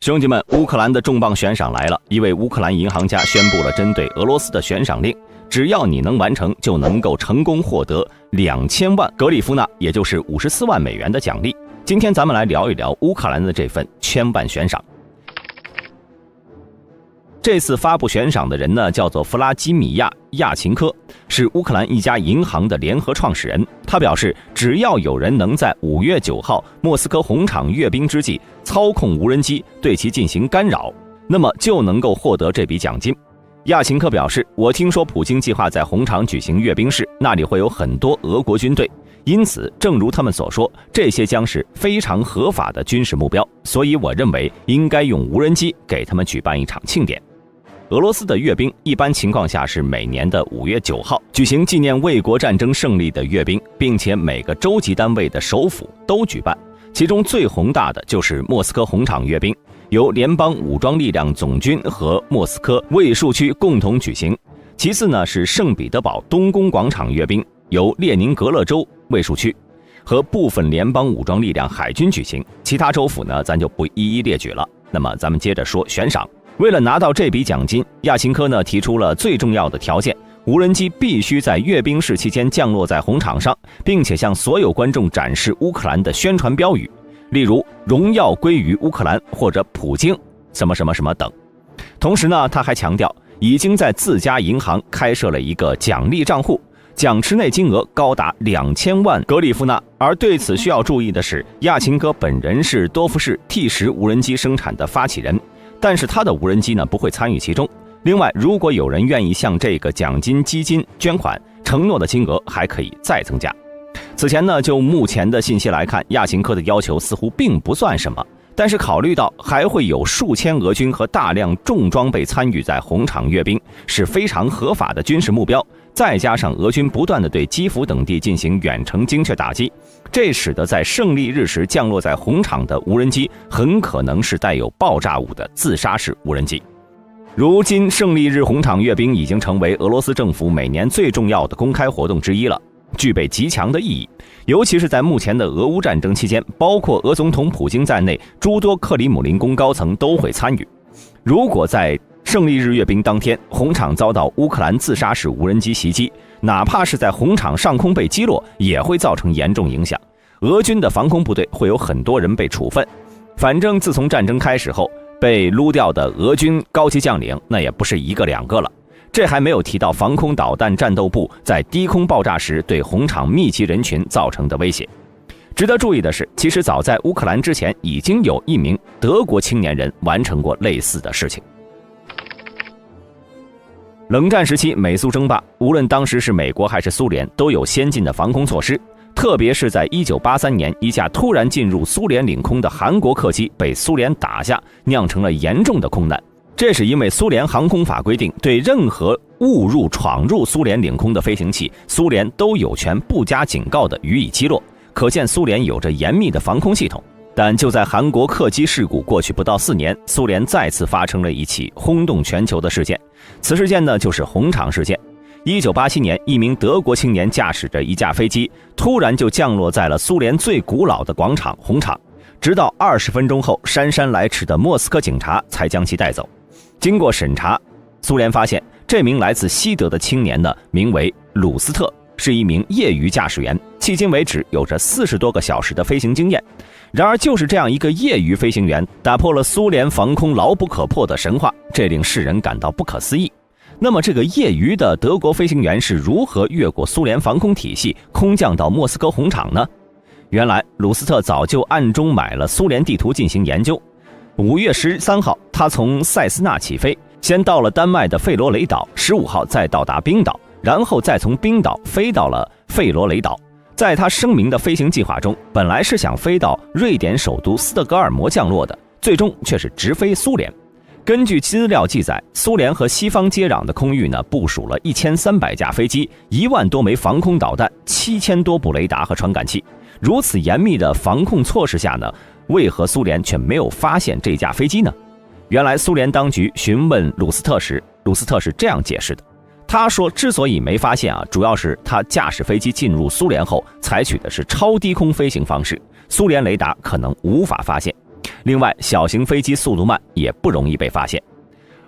兄弟们，乌克兰的重磅悬赏来了！一位乌克兰银行家宣布了针对俄罗斯的悬赏令，只要你能完成，就能够成功获得2000万格里夫纳，也就是54万美元的奖励。今天咱们来聊一聊乌克兰的这份1000万悬赏。这次发布悬赏的人呢，叫做弗拉基米亚·亚琴科，是乌克兰一家银行的联合创始人。他表示，只要有人能在5月9号莫斯科红场阅兵之际操控无人机对其进行干扰，那么就能够获得这笔奖金。亚琴科表示，我听说普京计划在红场举行阅兵式，那里会有很多俄国军队，因此正如他们所说，这些将是非常合法的军事目标，所以我认为应该用无人机给他们举办一场庆典。俄罗斯的阅兵一般情况下是每年的5月9号举行纪念卫国战争胜利的阅兵，并且每个州级单位的首府都举办。其中最宏大的就是莫斯科红场阅兵，由联邦武装力量总军和莫斯科卫戍区共同举行。其次呢是圣彼得堡东宫广场阅兵，由列宁格勒州卫戍区和部分联邦武装力量海军举行。其他州府呢咱就不一一列举了。那么咱们接着说悬赏。为了拿到这笔奖金，亚琴科呢提出了最重要的条件，无人机必须在阅兵式期间降落在红场上，并且向所有观众展示乌克兰的宣传标语，例如荣耀归于乌克兰或者普京什么什么什么等。同时呢，他还强调已经在自家银行开设了一个奖励账户，奖池内金额高达2000万格里夫纳。而对此需要注意的是，亚琴科本人是多夫式 T10 无人机生产的发起人，但是他的无人机呢不会参与其中。另外，如果有人愿意向这个奖金基金捐款，承诺的金额还可以再增加。此前呢，就目前的信息来看，亚琴科的要求似乎并不算什么，但是考虑到还会有数千俄军和大量重装备参与在红场阅兵，是非常合法的军事目标，再加上俄军不断地对基辅等地进行远程精确打击，这使得在胜利日时降落在红场的无人机很可能是带有爆炸物的自杀式无人机。如今胜利日红场阅兵已经成为俄罗斯政府每年最重要的公开活动之一了，具备极强的意义，尤其是在目前的俄乌战争期间，包括俄总统普京在内诸多克里姆林宫高层都会参与。如果在胜利日阅兵当天红场遭到乌克兰自杀式无人机袭击，哪怕是在红场上空被击落，也会造成严重影响。俄军的防空部队会有很多人被处分。反正自从战争开始后，被撸掉的俄军高级将领那也不是一个两个了。这还没有提到防空导弹战斗部在低空爆炸时对红场密集人群造成的威胁。值得注意的是，其实早在乌克兰之前，已经有一名德国青年人完成过类似的事情。冷战时期美苏争霸，无论当时是美国还是苏联，都有先进的防空措施。特别是在1983年，一架突然进入苏联领空的韩国客机被苏联打下，酿成了严重的空难。这是因为苏联航空法规定，对任何误入闯入苏联领空的飞行器，苏联都有权不加警告地予以击落。可见苏联有着严密的防空系统。但就在韩国客机事故过去不到4年，苏联再次发生了一起轰动全球的事件。此事件呢，就是红场事件。1987年，一名德国青年驾驶着一架飞机，突然就降落在了苏联最古老的广场红场，直到20分钟后，姗姗来迟的莫斯科警察才将其带走。经过审查，苏联发现这名来自西德的青年呢，名为鲁斯特，是一名业余驾驶员，迄今为止有着40多个小时的飞行经验。然而就是这样一个业余飞行员，打破了苏联防空牢不可破的神话，这令世人感到不可思议。那么这个业余的德国飞行员是如何越过苏联防空体系空降到莫斯科红场呢？原来鲁斯特早就暗中买了苏联地图进行研究。5月13号，他从塞斯纳起飞，先到了丹麦的费罗雷岛，15号再到达冰岛，然后再从冰岛飞到了费罗雷岛。在他声明的飞行计划中，本来是想飞到瑞典首都斯德哥尔摩降落的，最终却是直飞苏联。根据资料记载，苏联和西方接壤的空域呢，部署了1300架飞机，1万多枚防空导弹，7000多部雷达和传感器。如此严密的防控措施下呢，为何苏联却没有发现这架飞机呢？原来苏联当局询问鲁斯特时，鲁斯特是这样解释的。他说之所以没发现主要是他驾驶飞机进入苏联后采取的是超低空飞行方式，苏联雷达可能无法发现。另外，小型飞机速度慢，也不容易被发现。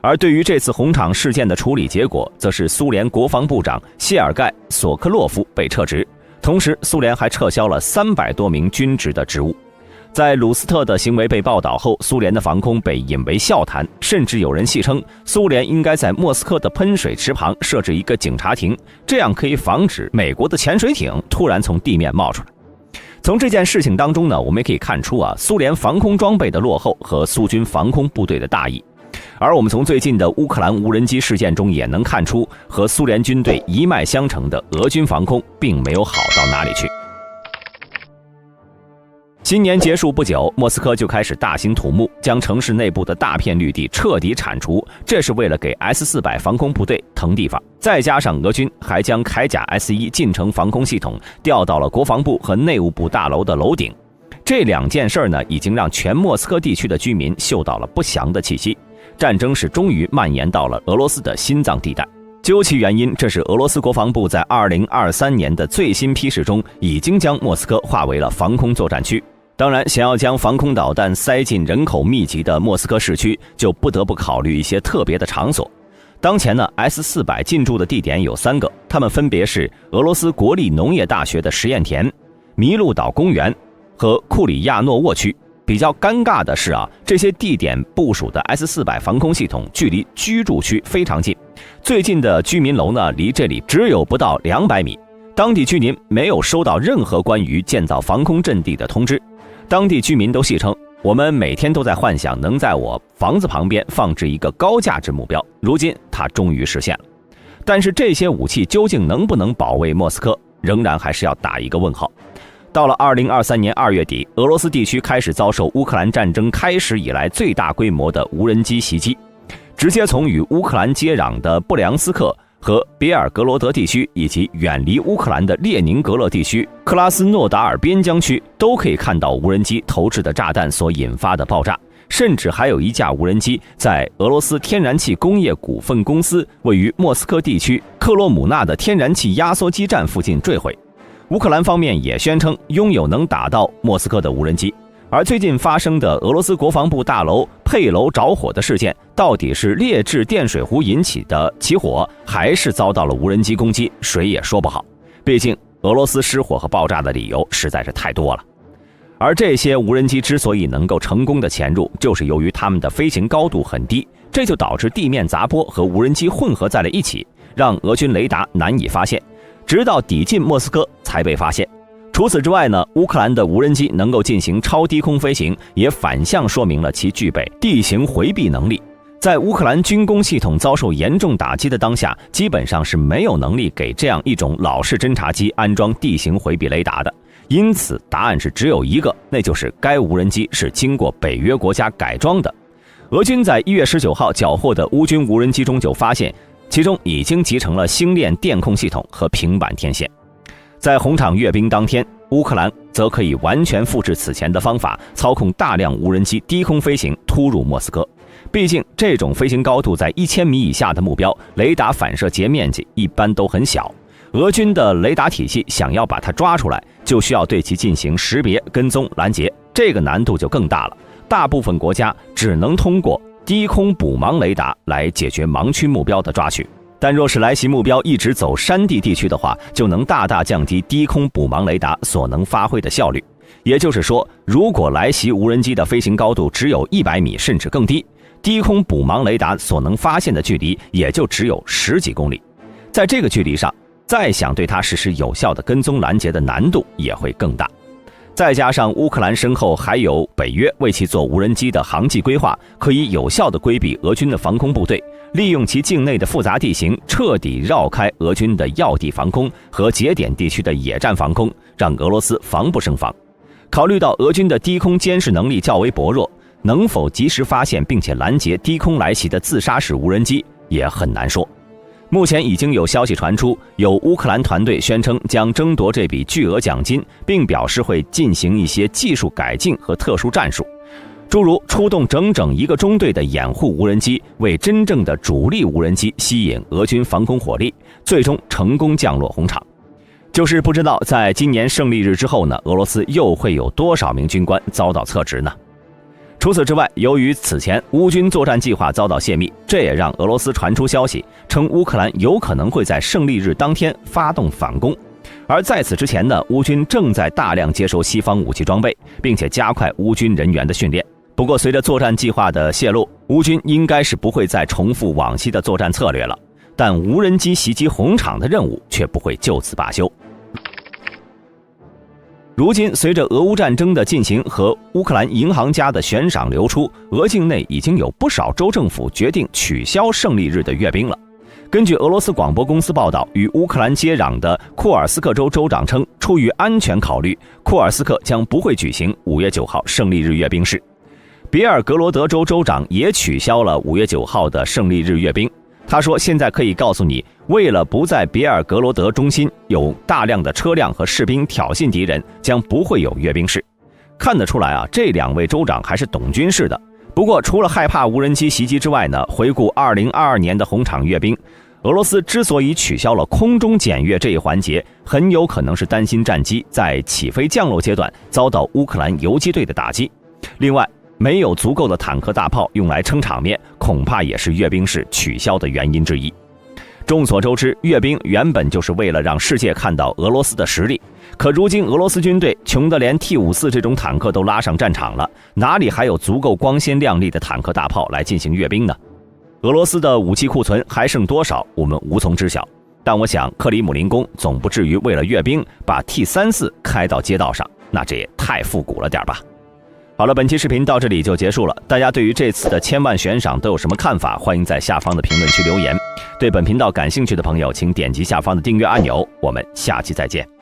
而对于这次红场事件的处理结果，则是苏联国防部长谢尔盖·索科洛夫被撤职，同时苏联还撤销了300多名军职的职务。在鲁斯特的行为被报道后，苏联的防空被引为笑谈，甚至有人戏称苏联应该在莫斯科的喷水池旁设置一个警察亭，这样可以防止美国的潜水艇突然从地面冒出来。从这件事情当中呢，我们也可以看出苏联防空装备的落后和苏军防空部队的大意。而我们从最近的乌克兰无人机事件中也能看出，和苏联军队一脉相承的俄军防空并没有好到哪里去。新年结束不久，莫斯科就开始大兴土木，将城市内部的大片绿地彻底铲除，这是为了给 S-400 防空部队腾地方。再加上俄军还将铠甲 S-1 近程防空系统调到了国防部和内务部大楼的楼顶。这2件事呢，已经让全莫斯科地区的居民嗅到了不祥的气息。战争是终于蔓延到了俄罗斯的心脏地带。究其原因，这是俄罗斯国防部在2023年的最新批示中已经将莫斯科划为了防空作战区。当然，想要将防空导弹塞进人口密集的莫斯科市区，就不得不考虑一些特别的场所。当前呢 ，S-400 进驻的地点有3个，它们分别是俄罗斯国立农业大学的实验田、麋鹿岛公园和库里亚诺沃区。比较尴尬的是这些地点部署的 S-400 防空系统距离居住区非常近，最近的居民楼呢，离这里只有不到200米。当地居民没有收到任何关于建造防空阵地的通知。当地居民都戏称，我们每天都在幻想能在我房子旁边放置一个高价值目标，如今它终于实现了。但是这些武器究竟能不能保卫莫斯科，仍然还是要打一个问号。到了2023年2月底，俄罗斯地区开始遭受乌克兰战争开始以来最大规模的无人机袭击，直接从与乌克兰接壤的布良斯克和别尔格罗德地区，以及远离乌克兰的列宁格勒地区、克拉斯诺达尔边疆区，都可以看到无人机投掷的炸弹所引发的爆炸。甚至还有一架无人机在俄罗斯天然气工业股份公司位于莫斯科地区克洛姆纳的天然气压缩机站附近坠毁。乌克兰方面也宣称拥有能打到莫斯科的无人机。而最近发生的俄罗斯国防部大楼配楼着火的事件，到底是劣质电水壶引起的起火，还是遭到了无人机攻击，谁也说不好。毕竟俄罗斯失火和爆炸的理由实在是太多了。而这些无人机之所以能够成功的潜入，就是由于它们的飞行高度很低，这就导致地面杂波和无人机混合在了一起，让俄军雷达难以发现，直到抵近莫斯科才被发现。除此之外呢，乌克兰的无人机能够进行超低空飞行，也反向说明了其具备地形回避能力。在乌克兰军工系统遭受严重打击的当下，基本上是没有能力给这样一种老式侦察机安装地形回避雷达的。因此答案是只有一个，那就是该无人机是经过北约国家改装的。俄军在1月19号缴获的乌军无人机中就发现，其中已经集成了星链电控系统和平板天线。在红场阅兵当天，乌克兰则可以完全复制此前的方法，操控大量无人机低空飞行突入莫斯科。毕竟这种飞行高度在1000米以下的目标，雷达反射截面积一般都很小，俄军的雷达体系想要把它抓出来，就需要对其进行识别、跟踪、拦截，这个难度就更大了。大部分国家只能通过低空捕盲雷达来解决盲区目标的抓取。但若是来袭目标一直走山地地区的话，就能大大降低低空捕盲雷达所能发挥的效率。也就是说，如果来袭无人机的飞行高度只有100米甚至更低，低空捕盲雷达所能发现的距离也就只有10几公里。在这个距离上，再想对它实施有效的跟踪拦截的难度也会更大。再加上乌克兰身后还有北约为其做无人机的航迹规划，可以有效地规避俄军的防空部队，利用其境内的复杂地形，彻底绕开俄军的要地防空和节点地区的野战防空，让俄罗斯防不胜防。考虑到俄军的低空监视能力较为薄弱，能否及时发现并且拦截低空来袭的自杀式无人机也很难说。目前已经有消息传出，有乌克兰团队宣称将争夺这笔巨额奖金，并表示会进行一些技术改进和特殊战术，诸如出动整整一个中队的掩护无人机，为真正的主力无人机吸引俄军防空火力，最终成功降落红场。就是不知道在今年胜利日之后呢，俄罗斯又会有多少名军官遭到撤职呢？除此之外，由于此前乌军作战计划遭到泄密，这也让俄罗斯传出消息，称乌克兰有可能会在胜利日当天发动反攻。而在此之前呢，乌军正在大量接收西方武器装备，并且加快乌军人员的训练。不过，随着作战计划的泄露，乌军应该是不会再重复往期的作战策略了。但无人机袭击红场的任务却不会就此罢休。如今，随着俄乌战争的进行和乌克兰银行家的悬赏流出，俄境内已经有不少州政府决定取消胜利日的阅兵了。根据俄罗斯广播公司报道，与乌克兰接壤的库尔斯克州州长称，出于安全考虑，库尔斯克将不会举行5月9号胜利日阅兵式。别尔格罗德州州长也取消了5月9号的胜利日阅兵。他说，现在可以告诉你，为了不在别尔格罗德中心有大量的车辆和士兵挑衅敌人，将不会有阅兵式。看得出来啊，这2位州长还是懂军事的。不过除了害怕无人机袭击之外呢，回顾2022年的红场阅兵，俄罗斯之所以取消了空中检阅这一环节，很有可能是担心战机在起飞降落阶段遭到乌克兰游击队的打击。另外，没有足够的坦克大炮用来撑场面，恐怕也是阅兵式取消的原因之一。众所周知，阅兵原本就是为了让世界看到俄罗斯的实力，可如今俄罗斯军队穷得连 T-54 这种坦克都拉上战场了，哪里还有足够光鲜亮丽的坦克大炮来进行阅兵呢？俄罗斯的武器库存还剩多少，我们无从知晓。但我想，克里姆林宫总不至于为了阅兵把 T-34开到街道上，那这也太复古了点吧。好了，本期视频到这里就结束了。大家对于这次的1000万悬赏都有什么看法？欢迎在下方的评论区留言。对本频道感兴趣的朋友，请点击下方的订阅按钮。我们下期再见。